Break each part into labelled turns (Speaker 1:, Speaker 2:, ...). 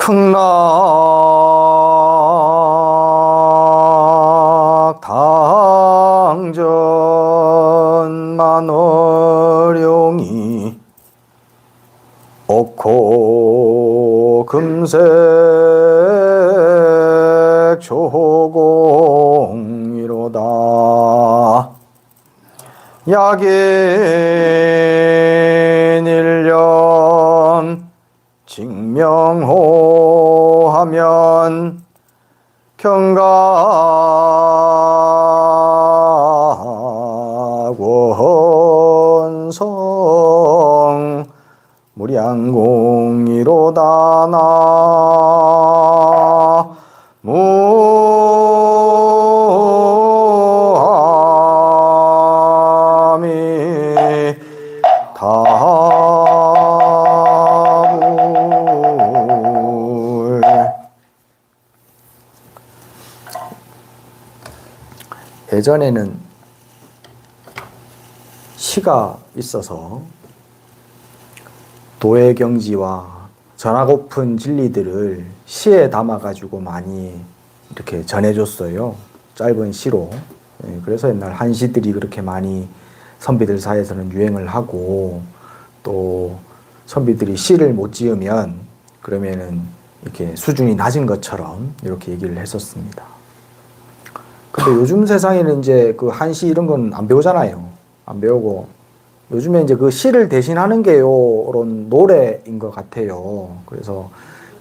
Speaker 1: 극락당전 만월용이 옥호 금색 조공이로다. 약인 일년 징명호하면 경각원성 무량공이로다. 예전에는 시가 있어서 도회경지와 전하고픈 진리들을 시에 담아가지고 많이 이렇게 전해줬어요. 짧은 시로. 그래서 옛날 한시들이 그렇게 많이 선비들 사이에서는 유행을 하고, 또 선비들이 시를 못 지으면 그러면은 이렇게 수준이 낮은 것처럼 이렇게 얘기를 했었습니다. 근데 요즘 세상에는 이제 그 한시 이런 건 안 배우잖아요. 안 배우고 요즘에 이제 그 시를 대신하는 게 요런 노래인 것 같아요. 그래서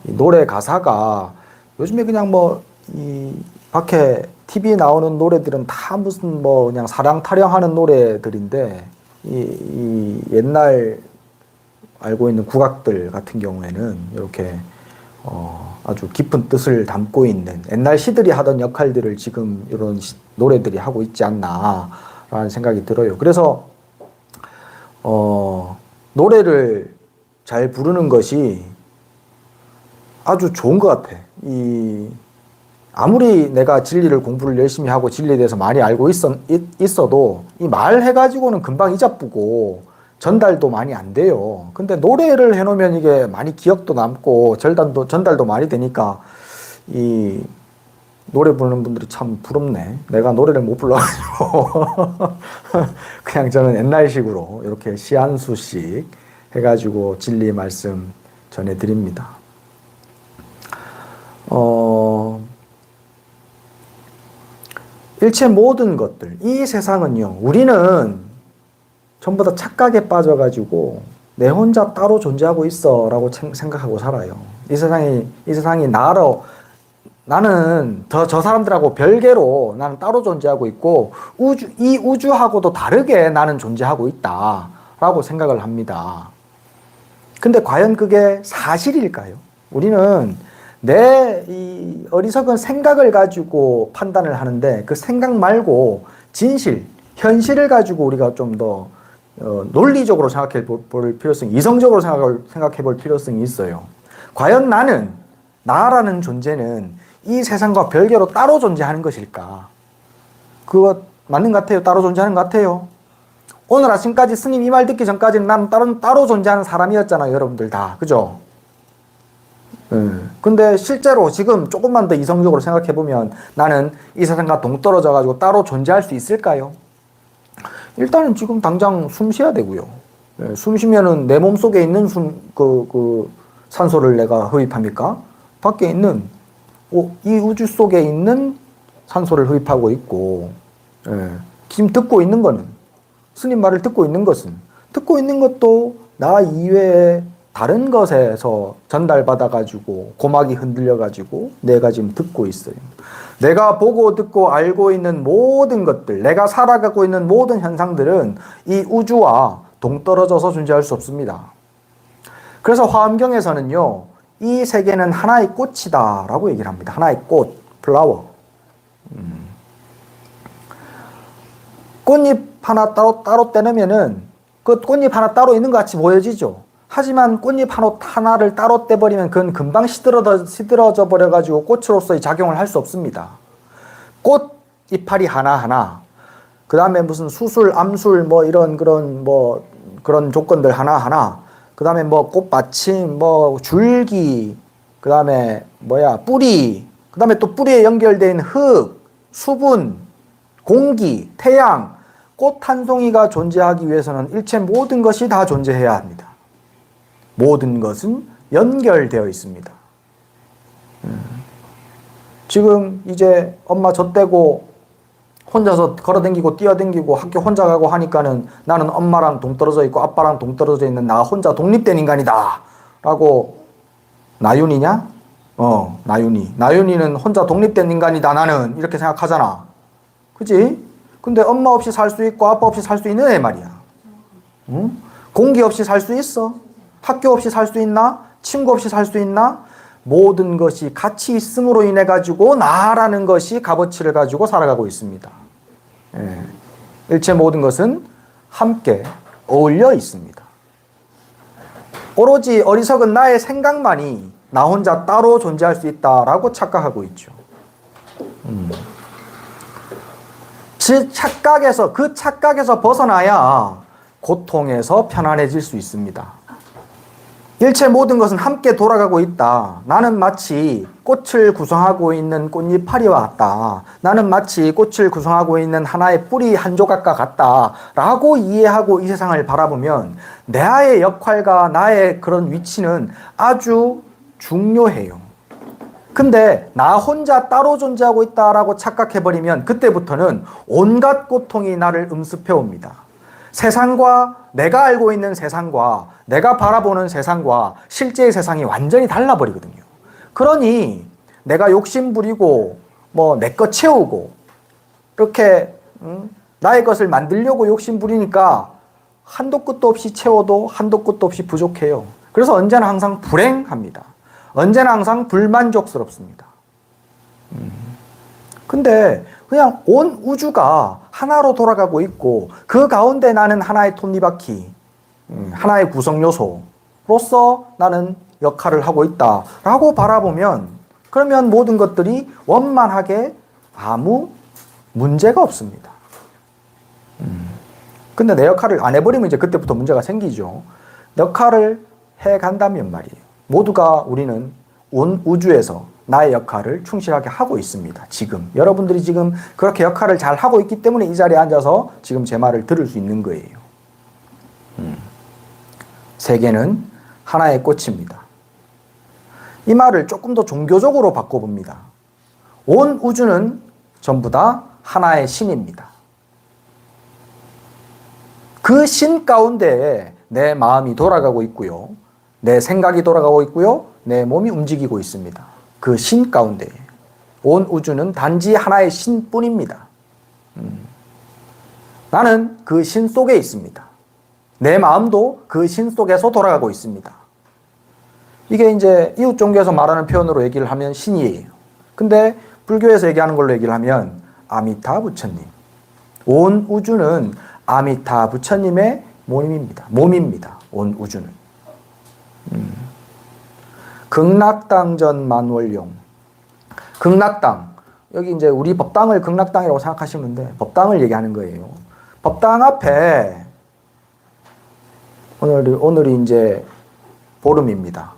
Speaker 1: 이 노래 가사가 요즘에 그냥 뭐 이 밖에 TV 나오는 노래들은 다 무슨 뭐 그냥 사랑 타령하는 노래들인데, 이 옛날 알고 있는 국악들 같은 경우에는 이렇게 아주 깊은 뜻을 담고 있는 옛날 시들이 하던 역할들을 지금 이런 노래들이 하고 있지 않나라는 생각이 들어요. 그래서 노래를 잘 부르는 것이 아주 좋은 것 같아. 아무리 내가 진리를 공부를 열심히 하고 진리에 대해서 많이 알고 있어도 이 말 해가지고는 금방 잊어쁘고 전달도 많이 안 돼요. 근데 노래를 해놓으면 이게 많이 기억도 남고 전달도 많이 되니까 이 노래 부르는 분들이 참 부럽네. 내가 노래를 못 불러가지고 그냥 저는 옛날식으로 이렇게 시 한 수씩 해가지고 진리 말씀 전해드립니다. 일체 모든 것들, 이 세상은요, 우리는 전부 다 착각에 빠져가지고 내 혼자 따로 존재하고 있어 라고 생각하고 살아요. 이 세상이 나는 저 사람들하고 별개로 나는 따로 존재하고 있고 이 우주하고도 다르게 나는 존재하고 있다 라고 생각을 합니다. 근데 과연 그게 사실일까요? 우리는 내 이 어리석은 생각을 가지고 판단을 하는데, 그 생각 말고 진실, 현실을 가지고 우리가 좀 더 논리적으로 생각해 볼 필요성이, 이성적으로 생각해 볼 필요성이 있어요. 과연 나라는 존재는 이 세상과 별개로 따로 존재하는 것일까? 그거 맞는 것 같아요? 따로 존재하는 것 같아요? 오늘 아침까지 스님 이 말 듣기 전까지는 나는 따로 존재하는 사람이었잖아요, 여러분들 다. 그죠? 근데 실제로 지금 조금만 더 이성적으로 생각해 보면 나는 이 세상과 동떨어져 가지고 따로 존재할 수 있을까요? 일단은 지금 당장 숨 쉬어야 되고요. 숨 쉬면은 내 몸 속에 있는 산소를 내가 흡입합니까? 밖에 있는 이 우주 속에 있는 산소를 흡입하고 있고, 지금 듣고 있는 거는, 스님 말을 듣고 있는 것도 나 이외에 다른 것에서 전달받아가지고 고막이 흔들려가지고 내가 지금 듣고 있어요. 내가 보고 듣고 알고 있는 모든 것들, 내가 살아가고 있는 모든 현상들은 이 우주와 동떨어져서 존재할 수 없습니다. 그래서 화엄경에서는요, 이 세계는 하나의 꽃이다 라고 얘기를 합니다. 하나의 꽃, 플라워. 꽃잎 하나 따로 떼내면은 그 꽃잎 하나 따로 있는 것 같이 보여지죠. 하지만 꽃잎 하나를 따로 떼버리면 그건 금방 시들어져 버려가지고 꽃으로서의 작용을 할 수 없습니다. 꽃 이파리 하나하나, 그 다음에 무슨 수술, 암술, 뭐 이런 그런 조건들 하나하나, 그 다음에 뭐 꽃받침, 뭐 줄기, 그 다음에 뿌리, 그 다음에 또 뿌리에 연결된 흙, 수분, 공기, 태양, 꽃 한 송이가 존재하기 위해서는 일체 모든 것이 다 존재해야 합니다. 모든 것은 연결되어 있습니다. 지금 이제 엄마 젖대고 혼자서 걸어다니고 뛰어다니고 학교 혼자 가고 하니까는 나는 엄마랑 동떨어져 있고 아빠랑 동떨어져 있는 나 혼자 독립된 인간이다 라고 나윤이냐? 나윤이. 나윤이는 혼자 독립된 인간이다 나는 이렇게 생각하잖아. 그치? 근데 엄마 없이 살 수 있고 아빠 없이 살 수 있는 애 말이야. 응? 공기 없이 살 수 있어? 학교 없이 살 수 있나? 친구 없이 살 수 있나? 모든 것이 같이 있음으로 인해 가지고 나라는 것이 값어치를 가지고 살아가고 있습니다. 예. 일체 모든 것은 함께 어울려 있습니다. 오로지 어리석은 나의 생각만이 나 혼자 따로 존재할 수 있다라고 착각하고 있죠. 그 착각에서 벗어나야 고통에서 편안해질 수 있습니다. 일체 모든 것은 함께 돌아가고 있다. 나는 마치 꽃을 구성하고 있는 꽃잎파리와 같다. 나는 마치 꽃을 구성하고 있는 하나의 뿌리 한 조각과 같다. 라고 이해하고 이 세상을 바라보면 나의 역할과 나의 그런 위치는 아주 중요해요. 근데 나 혼자 따로 존재하고 있다라고 착각해버리면 그때부터는 온갖 고통이 나를 음습해 옵니다. 세상과 내가 알고 있는 세상과 내가 바라보는 세상과 실제의 세상이 완전히 달라버리거든요. 그러니 내가 욕심 부리고 내 것 채우고 이렇게 나의 것을 만들려고 욕심 부리니까 한도 끝도 없이 채워도 한도 끝도 없이 부족해요. 그래서 언제나 항상 불행합니다. 언제나 항상 불만족스럽습니다. 근데 그냥 온 우주가 하나로 돌아가고 있고 그 가운데 나는 하나의 톱니바퀴, 하나의 구성요소로서 나는 역할을 하고 있다라고 바라보면 그러면 모든 것들이 원만하게 아무 문제가 없습니다. 근데 내 역할을 안 해버리면 이제 그때부터 문제가 생기죠. 역할을 해간다면 말이에요. 모두가 우리는 온 우주에서 나의 역할을 충실하게 하고 있습니다. 지금 여러분들이 지금 그렇게 역할을 잘 하고 있기 때문에 이 자리에 앉아서 지금 제 말을 들을 수 있는 거예요. 세계는 하나의 꽃입니다. 이 말을 조금 더 종교적으로 바꿔봅니다. 온 우주는 전부 다 하나의 신입니다. 그 신 가운데에 내 마음이 돌아가고 있고요. 내 생각이 돌아가고 있고요. 내 몸이 움직이고 있습니다. 그 신 가운데 온 우주는 단지 하나의 신뿐입니다. 나는 그 신 속에 있습니다. 내 마음도 그 신 속에서 돌아가고 있습니다. 이게 이제 이웃 종교에서 말하는 표현으로 얘기를 하면 신이에요. 근데 불교에서 얘기하는 걸로 얘기를 하면 아미타 부처님. 온 우주는 아미타 부처님의 몸입니다. 온 우주는. 극락당전 만월용. 극락당. 여기 이제 우리 법당을 극락당이라고 생각하시면 돼. 법당을 얘기하는 거예요. 법당 앞에 오늘이 이제 보름입니다.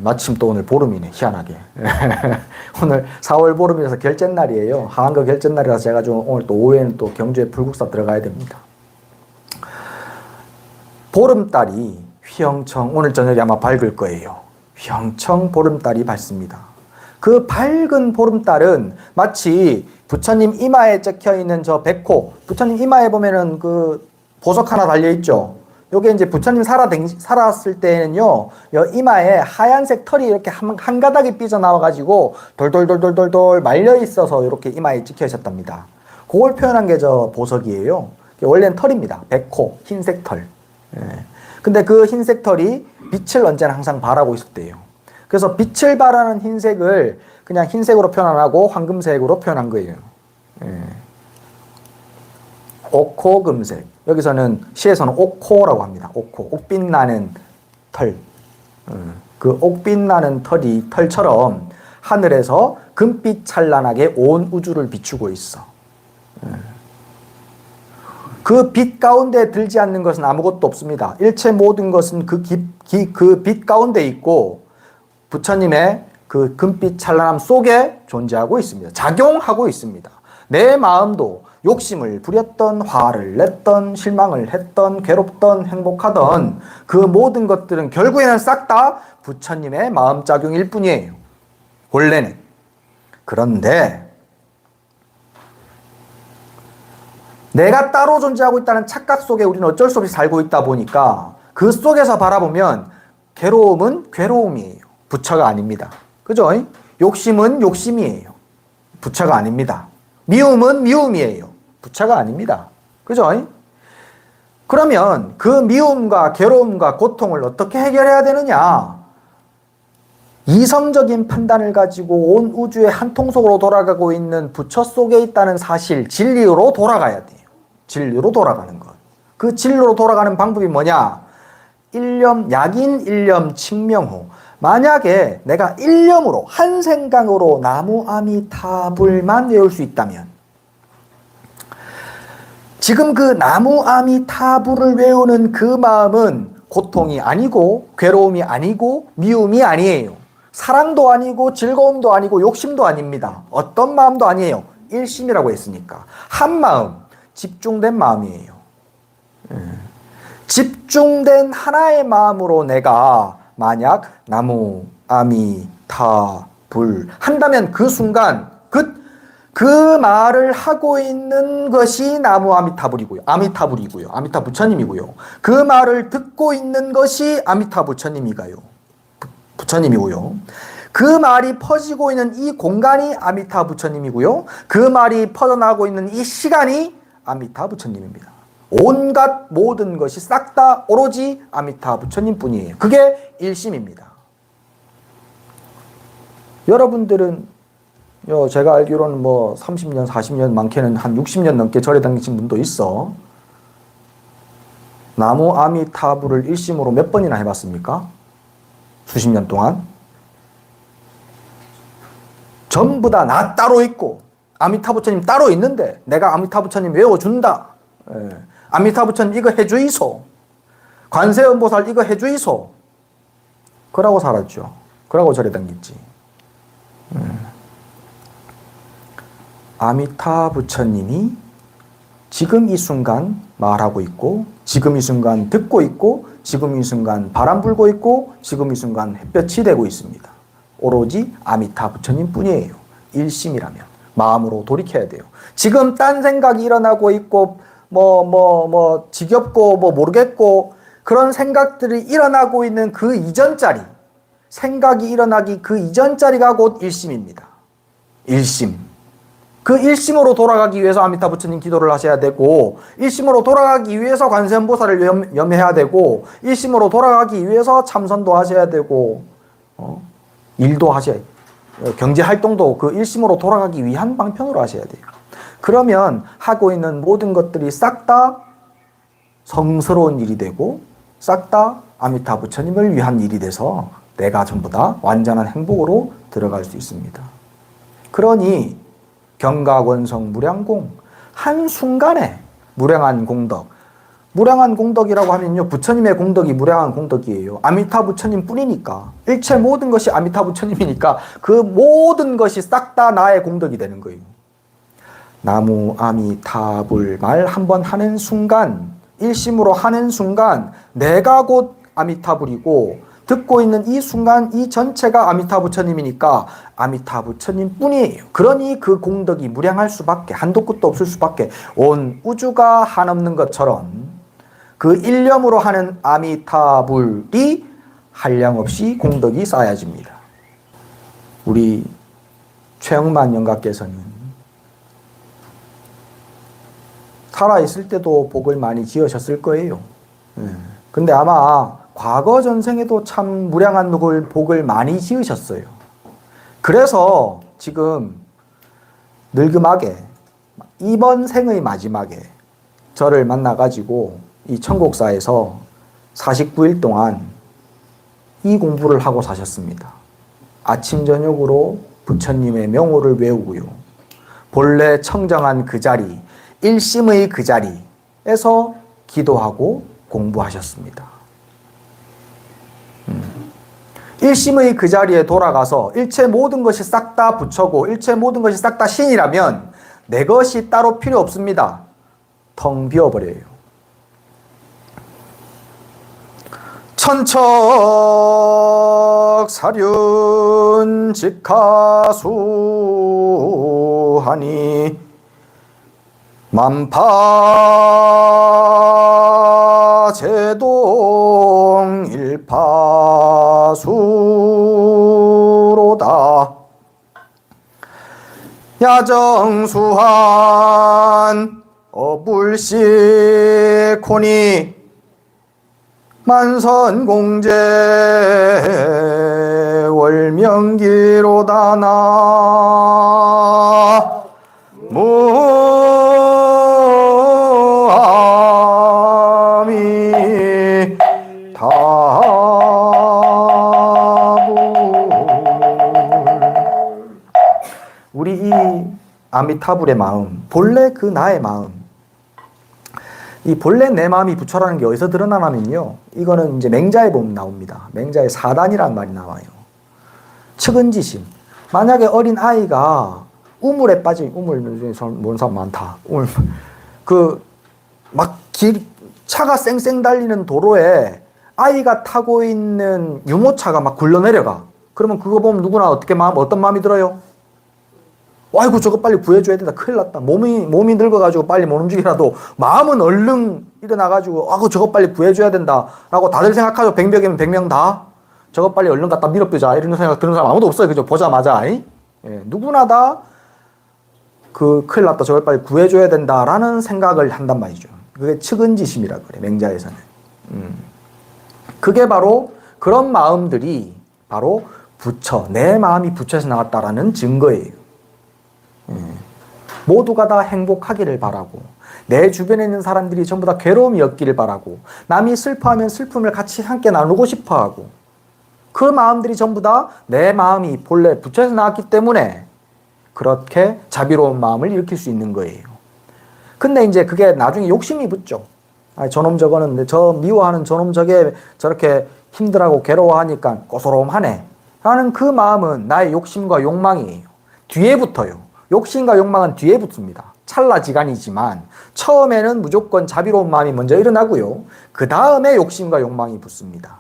Speaker 1: 마침 또 오늘 보름이네, 희한하게. 오늘 4월 보름이라서 결전날이에요. 하한거 결전날이라서 제가 좀 오늘 또 오후에는 또 경주에 불국사 들어가야 됩니다. 보름달이 휘영청, 오늘 저녁에 아마 밝을 거예요. 휘영청 보름달이 밝습니다. 그 밝은 보름달은 마치 부처님 이마에 적혀 있는 저 백호, 부처님 이마에 보면은 그 보석 하나 달려 있죠. 요게 이제 부처님 살았을 때는요, 이마에 하얀색 털이 이렇게 한 가닥이 삐져나와가지고 돌돌돌돌돌돌 말려 있어서 이렇게 이마에 찍혀 있었답니다. 그걸 표현한 게 저 보석이에요. 원래는 털입니다. 백호, 흰색 털. 근데 그 흰색 털이 빛을 언제나 항상 발하고 있었대요. 그래서 빛을 발하는 흰색을 그냥 흰색으로 표현 안 하고 황금색으로 표현한 거예요. 옥호금색. 여기서는 시에서는 옥호라고 합니다. 옥호. 옥빛 나는 털. 그 옥빛 나는 털이 털처럼 하늘에서 금빛 찬란하게 온 우주를 비추고 있어. 그 빛 가운데 들지 않는 것은 아무것도 없습니다. 일체 모든 것은 그 빛 가운데 있고 부처님의 그 금빛 찬란함 속에 존재하고 있습니다. 작용하고 있습니다. 내 마음도 욕심을 부렸던, 화를 냈던, 실망을 했던, 괴롭던, 행복하던 그 모든 것들은 결국에는 싹 다 부처님의 마음작용일 뿐이에요. 원래는. 그런데 내가 따로 존재하고 있다는 착각 속에 우리는 어쩔 수 없이 살고 있다 보니까 그 속에서 바라보면 괴로움은 괴로움이에요. 부처가 아닙니다. 그죠? 욕심은 욕심이에요. 부처가 아닙니다. 미움은 미움이에요. 부처가 아닙니다. 그죠? 그러면 그 미움과 괴로움과 고통을 어떻게 해결해야 되느냐? 이성적인 판단을 가지고 온 우주의 한 통속으로 돌아가고 있는 부처 속에 있다는 사실, 진리로 돌아가야 돼요. 진리로 돌아가는 것. 그 진리로 돌아가는 방법이 뭐냐? 일념, 약인 일념 칭명호. 만약에 내가 일념으로, 한 생각으로 나무아미타불만 외울 수 있다면, 지금 그 나무아미타불을 외우는 그 마음은 고통이 아니고 괴로움이 아니고 미움이 아니에요. 사랑도 아니고 즐거움도 아니고 욕심도 아닙니다. 어떤 마음도 아니에요. 일심이라고 했으니까. 한 마음, 집중된 마음이에요. 집중된 하나의 마음으로 내가 만약 나무아미타불 한다면 그 순간 그 말을 하고 있는 것이 나무아미타불이고요. 아미타불이고요. 아미타 부처님이고요. 그 말을 듣고 있는 것이 아미타 부처님이고요. 그 말이 퍼지고 있는 이 공간이 아미타 부처님이고요. 그 말이 퍼져나가고 있는 이 시간이 아미타 부처님입니다. 온갖 모든 것이 싹 다 오로지 아미타 부처님 뿐이에요. 그게 일심입니다. 여러분들은 제가 알기로는 뭐 30년, 40년, 많게는 한 60년 넘게 절에 다니신 분도 있어. 나무 아미타불을 일심으로 몇 번이나 해봤습니까? 수십 년 동안. 전부 다 나 따로 있고 아미타 부처님 따로 있는데 내가 아미타 부처님 외워준다. 아미타 부처님 이거 해주이소. 관세음보살 이거 해주이소. 그러고 살았죠. 그러고 절에 다녔지. 아미타 부처님이 지금 이 순간 말하고 있고, 지금 이 순간 듣고 있고, 지금 이 순간 바람 불고 있고, 지금 이 순간 햇볕이 되고 있습니다. 오로지 아미타 부처님 뿐이에요. 일심이라면 마음으로 돌이켜야 돼요. 지금 딴 생각이 일어나고 있고 지겹고 모르겠고 그런 생각들이 일어나고 있는 그 이전 자리, 생각이 일어나기 그 이전 자리가 곧 일심입니다. 일심. 그 일심으로 돌아가기 위해서 아미타 부처님 기도를 하셔야 되고, 일심으로 돌아가기 위해서 관세음보살을 염해야 되고, 일심으로 돌아가기 위해서 참선도 하셔야 되고, 일도 하셔야 돼요. 경제활동도 그 일심으로 돌아가기 위한 방편으로 하셔야 돼요. 그러면 하고 있는 모든 것들이 싹 다 성스러운 일이 되고, 싹 다 아미타 부처님을 위한 일이 돼서 내가 전부 다 완전한 행복으로 들어갈 수 있습니다. 그러니 경가권성 무량공, 한순간에 무량한 공덕. 무량한 공덕이라고 하면요, 부처님의 공덕이 무량한 공덕이에요. 아미타 부처님 뿐이니까. 일체 모든 것이 아미타 부처님이니까 그 모든 것이 싹 다 나의 공덕이 되는 거예요. 나무 아미타불 말 한번 하는 순간, 일심으로 하는 순간 내가 곧 아미타불이고, 듣고 있는 이 순간 이 전체가 아미타 부처님이니까 아미타 부처님 뿐이에요. 그러니 그 공덕이 무량할 수밖에, 한도 끝도 없을 수밖에, 온 우주가 한없는 것처럼 그 일념으로 하는 아미타불이 한량없이 공덕이 쌓여집니다. 우리 최영만 영가께서는 살아있을 때도 복을 많이 지으셨을 거예요. 근데 아마 과거 전생에도 참 무량한 복을 많이 지으셨어요. 그래서 지금 늙음하게 이번 생의 마지막에 저를 만나가지고 이 천국사에서 49일 동안 이 공부를 하고 사셨습니다. 아침 저녁으로 부처님의 명호를 외우고요. 본래 청정한 그 자리, 일심의 그 자리에서 기도하고 공부하셨습니다. 일심의 그 자리에 돌아가서 일체 모든 것이 싹 다 부처고 일체 모든 것이 싹 다 신이라면 내 것이 따로 필요 없습니다. 텅 비어버려요. 천척 사륜 직하수하니 만파 제동 일파수로다. 야정수한 어불시코니 만선공제 월명기로다 나무아미 타불. 우리 이 아미타불의 마음, 본래 그 나의 마음, 이 본래 내 마음이 부처라는 게 어디서 드러나냐면요, 이거는 이제 맹자에 보면 나옵니다. 맹자에 사단이라는 말이 나와요. 측은지심. 만약에 어린 아이가 우물에 빠진, 우물 중에 모르는 사람 많다. 우물, 차가 쌩쌩 달리는 도로에 아이가 타고 있는 유모차가 막 굴러내려가. 그러면 그거 보면 누구나 어떤 마음이 들어요? 아이고, 저거 빨리 구해줘야 된다. 큰일 났다. 몸이 늙어가지고 빨리 못 움직이라도 마음은 얼른 일어나가지고, 아이고, 저거 빨리 구해줘야 된다. 라고 다들 생각하죠. 100명이면 100명 다. 저거 빨리 얼른 갖다 밀어뜨자. 이런 생각 드는 사람 아무도 없어요. 그죠? 보자마자. 예, 누구나 다 큰일 났다. 저걸 빨리 구해줘야 된다. 라는 생각을 한단 말이죠. 그게 측은지심이라고 그래. 맹자에서는. 그게 바로 그런 마음들이 바로 부처, 내 마음이 부처에서 나왔다라는 증거예요. 모두가 다 행복하기를 바라고, 내 주변에 있는 사람들이 전부 다 괴로움이 없기를 바라고, 남이 슬퍼하면 슬픔을 같이 함께 나누고 싶어하고, 그 마음들이 전부 다 내 마음이 본래 부처에서 나왔기 때문에 그렇게 자비로운 마음을 일으킬 수 있는 거예요. 근데 이제 그게 나중에 욕심이 붙죠. 저놈 저거는, 저 미워하는 저놈 저게 저렇게 힘들하고 괴로워하니까 꼬소롬하네 라는 그 마음은 나의 욕심과 욕망이에요. 뒤에 붙어요. 욕심과 욕망은 뒤에 붙습니다. 찰나지간이지만 처음에는 무조건 자비로운 마음이 먼저 일어나고요. 그 다음에 욕심과 욕망이 붙습니다.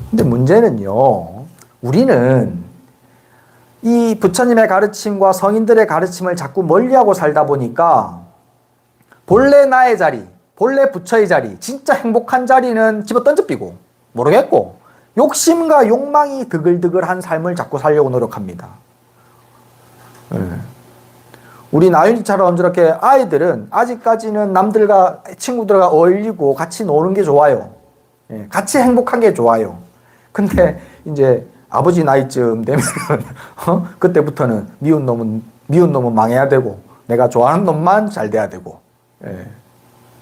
Speaker 1: 근데 문제는요, 우리는 이 부처님의 가르침과 성인들의 가르침을 자꾸 멀리하고 살다 보니까 본래 나의 자리, 본래 부처의 자리, 진짜 행복한 자리는 집어 던져삐고 모르겠고, 욕심과 욕망이 드글드글한 삶을 자꾸 살려고 노력합니다. 우리 나윤이처럼 저렇게 아이들은 아직까지는 남들과 친구들과 어울리고 같이 노는 게 좋아요. 같이 행복한 게 좋아요. 근데 이제 아버지 나이쯤 되면 그때부터는 미운 놈은 망해야 되고 내가 좋아하는 놈만 잘 돼야 되고,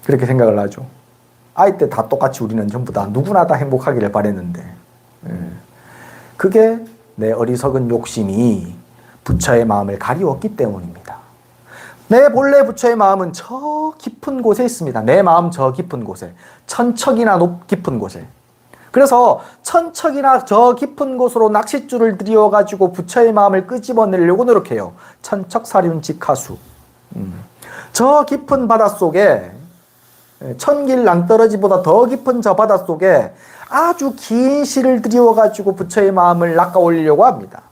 Speaker 1: 그렇게 생각을 하죠. 아이 때 다 똑같이 우리는 전부 다 누구나 다 행복하기를 바랬는데, 그게 내 어리석은 욕심이 부처의 마음을 가리웠기 때문입니다. 내 본래 부처의 마음은 저 깊은 곳에 있습니다. 내 마음 저 깊은 곳에, 천척이나 깊은 곳에. 그래서 천척이나 저 깊은 곳으로 낚싯줄을 들여가지고 부처의 마음을 끄집어내려고 노력해요. 천척사륜직하수. 저 깊은 바닷속에, 천길 낭떠러지보다 더 깊은 저 바닷속에 아주 긴 실을 들여가지고 부처의 마음을 낚아올리려고 합니다.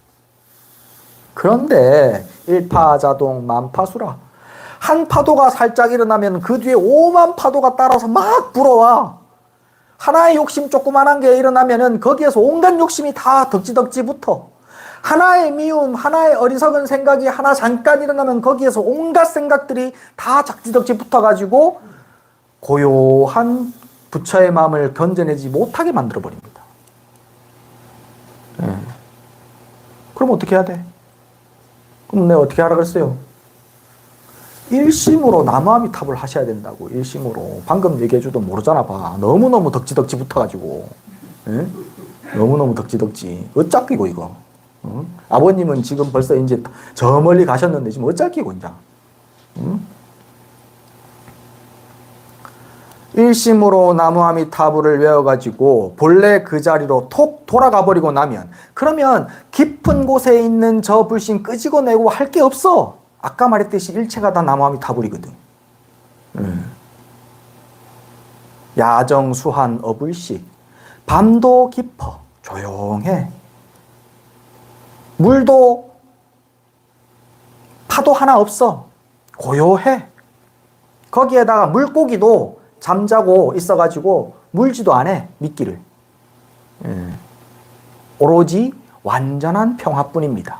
Speaker 1: 그런데 일파자동 만파수라. 한 파도가 살짝 일어나면 그 뒤에 5만 파도가 따라서 막 불어와. 하나의 욕심 조그만한 게 일어나면은 거기에서 온갖 욕심이 다 덕지덕지 붙어. 하나의 미움, 하나의 어리석은 생각이 하나 잠깐 일어나면 거기에서 온갖 생각들이 다 덕지덕지 붙어가지고 고요한 부처의 마음을 견뎌내지 못하게 만들어버립니다. 그럼 어떻게 해야 돼? 그럼 내가 어떻게 하라 그랬어요? 일심으로 남아미탑을 하셔야 된다고. 일심으로. 방금 얘기해줘도 모르잖아 봐. 너무너무 덕지덕지 붙어가지고. 너무너무 덕지덕지. 어쩌끼고 이거. 아버님은 지금 벌써 이제 저 멀리 가셨는데 지금 어쩌끼고 이제. 일심으로 나무아미타불을 외워가지고 본래 그 자리로 톡 돌아가 버리고 나면, 그러면 깊은 곳에 있는 저 불신 끄집어내고 할 게 없어. 아까 말했듯이 일체가 다 나무아미타불이거든. 야정수한 어불식. 밤도 깊어 조용해. 물도 파도 하나 없어. 고요해. 거기에다가 물고기도 잠자고 있어가지고 물지도 않아, 미끼를. 오로지 완전한 평화뿐입니다.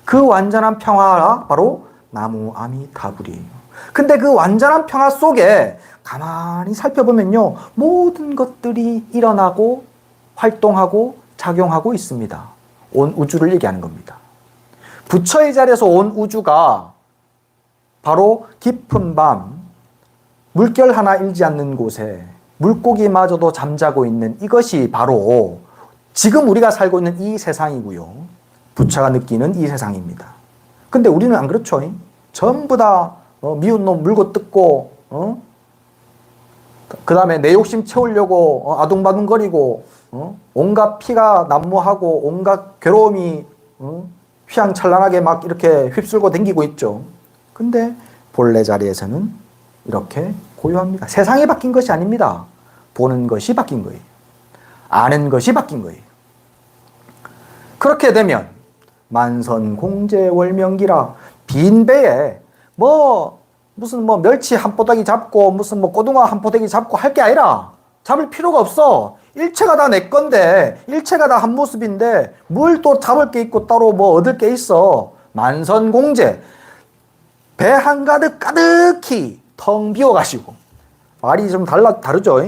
Speaker 1: 그 완전한 평화가 바로 나무아미타불이에요. 근데 그 완전한 평화 속에 가만히 살펴보면요, 모든 것들이 일어나고 활동하고 작용하고 있습니다. 온 우주를 얘기하는 겁니다. 부처의 자리에서 온 우주가 바로 깊은 밤, 물결 하나 일지 않는 곳에 물고기마저도 잠자고 있는 이것이 바로 지금 우리가 살고 있는 이 세상이고요. 부처가 느끼는 이 세상입니다. 근데 우리는 안 그렇죠. 전부 다 미운 놈 물고 뜯고, 그 다음에 내 욕심 채우려고 아둥바둥거리고, 온갖 피가 난무하고 온갖 괴로움이 휘황찬란하게 막 이렇게 휩쓸고 댕기고 있죠. 근데 본래 자리에서는 이렇게 고요합니다. 세상이 바뀐 것이 아닙니다. 보는 것이 바뀐 거예요. 아는 것이 바뀐 거예요. 그렇게 되면 만선공제월명기라, 빈배에 무슨 멸치 한 포대기 잡고 무슨 고등어 한 포대기 잡고 할 게 아니라, 잡을 필요가 없어. 일체가 다 내 건데, 일체가 다 한 모습인데 뭘 또 잡을 게 있고 따로 얻을 게 있어. 만선공제, 배 한가득 가득히 텅 비워가시고, 말이 좀 다르죠.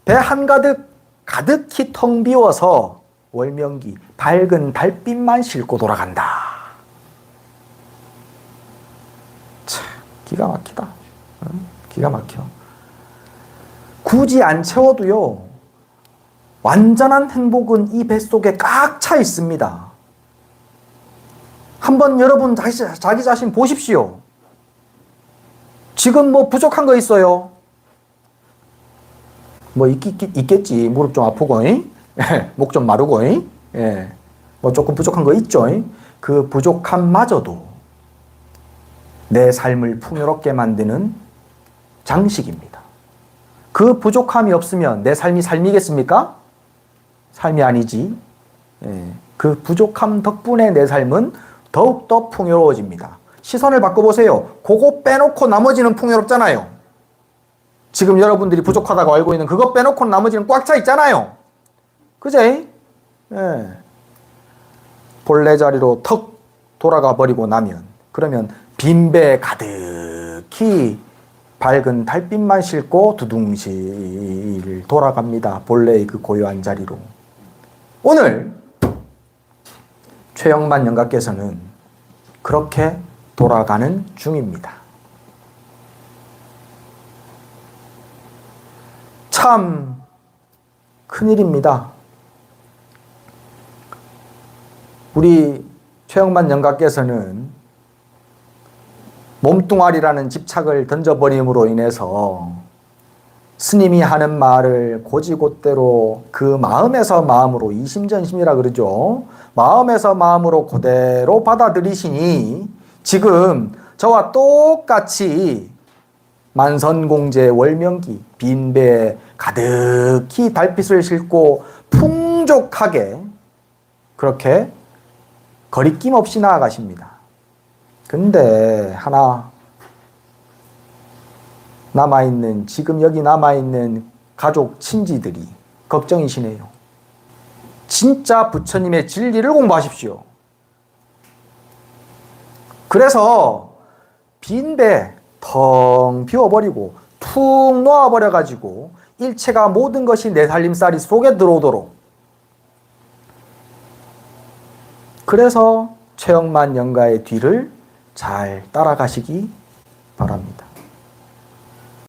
Speaker 1: 배 한가득 가득히 텅 비워서 월명기, 밝은 달빛만 싣고 돌아간다. 참 기가 막히다. 기가 막혀. 굳이 안 채워도요, 완전한 행복은 이 뱃속에 꽉 차 있습니다. 한번 여러분 자기 자신 보십시오. 지금 부족한 거 있어요? 있겠지. 무릎 좀 아프고, 목 좀 마르고, 조금 부족한 거 있죠. 그 부족함마저도 내 삶을 풍요롭게 만드는 장식입니다. 그 부족함이 없으면 내 삶이 삶이겠습니까? 삶이 아니지. 그 부족함 덕분에 내 삶은 더욱더 풍요로워집니다. 시선을 바꿔보세요. 그거 빼놓고 나머지는 풍요롭잖아요. 지금 여러분들이 부족하다고 알고 있는 그거 빼놓고 나머지는 꽉 차 있잖아요. 그제? 본래 자리로 턱 돌아가 버리고 나면, 그러면 빈배 가득히 밝은 달빛만 싣고 두둥실 돌아갑니다. 본래의 그 고요한 자리로. 오늘 최영만 영가께서는 그렇게 돌아가는 중입니다. 참 큰일입니다. 우리 최영만 영가께서는 몸뚱아리라는 집착을 던져버림으로 인해서 스님이 하는 말을 곧이곧대로 그 마음에서 마음으로, 이심전심이라 그러죠. 마음에서 마음으로 그대로 받아들이시니 지금 저와 똑같이 만선공제 월명기, 빈배에 가득히 달빛을 싣고 풍족하게 그렇게 거리낌 없이 나아가십니다. 근데 하나 지금 여기 남아있는 가족, 친지들이 걱정이시네요. 진짜 부처님의 진리를 공부하십시오. 그래서 빈배 텅 비워버리고 툭 놓아버려가지고 일체가 모든 것이 내 살림살이 속에 들어오도록, 그래서 최영만 영가의 뒤를 잘 따라가시기 바랍니다.